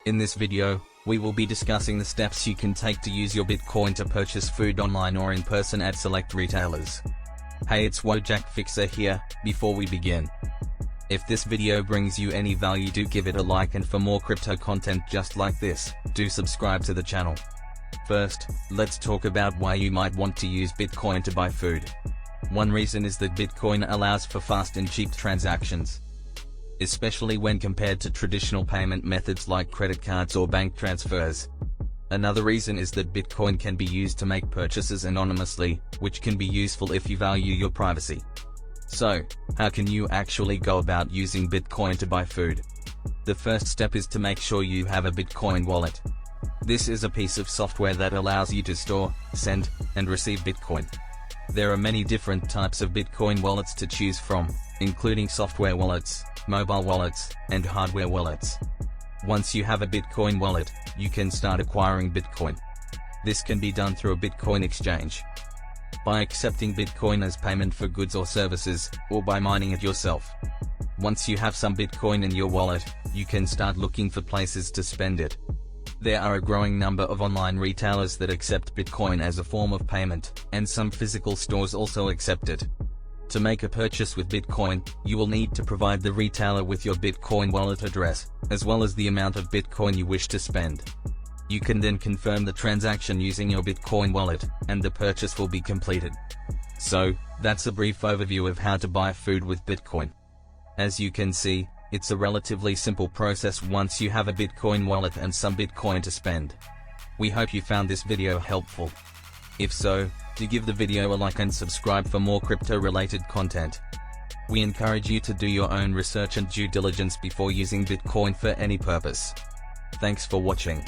In this video, we will be discussing the steps you can take to use your Bitcoin to purchase food online or in person at select retailers. Hey, it's WOJAK Fixer here. Before we begin, if this video brings you any value, do give it a like, and for more crypto content just like this, do subscribe to the channel. First, let's talk about why you might want to use Bitcoin to buy food. One reason is that Bitcoin allows for fast and cheap transactions, especially when compared to traditional payment methods like credit cards or bank transfers. Another reason is that Bitcoin can be used to make purchases anonymously, which can be useful if you value your privacy. So, how can you actually go about using Bitcoin to buy food? The first step is to make sure you have a Bitcoin wallet. This is a piece of software that allows you to store, send, and receive Bitcoin. There are many different types of Bitcoin wallets to choose from, including software wallets, mobile wallets, and hardware wallets. Once you have a Bitcoin wallet, you can start acquiring Bitcoin. This can be done through a Bitcoin exchange, by accepting Bitcoin as payment for goods or services, or by mining it yourself. Once you have some Bitcoin in your wallet, you can start looking for places to spend it. There are a growing number of online retailers that accept Bitcoin as a form of payment, and some physical stores also accept it. To make a purchase with Bitcoin, you will need to provide the retailer with your Bitcoin wallet address, as well as the amount of Bitcoin you wish to spend. You can then confirm the transaction using your Bitcoin wallet, and the purchase will be completed. So, that's a brief overview of how to buy food with Bitcoin. As you can see, it's a relatively simple process once you have a Bitcoin wallet and some Bitcoin to spend. We hope you found this video helpful. If so, do give the video a like and subscribe for more crypto-related content. We encourage you to do your own research and due diligence before using Bitcoin for any purpose. Thanks for watching.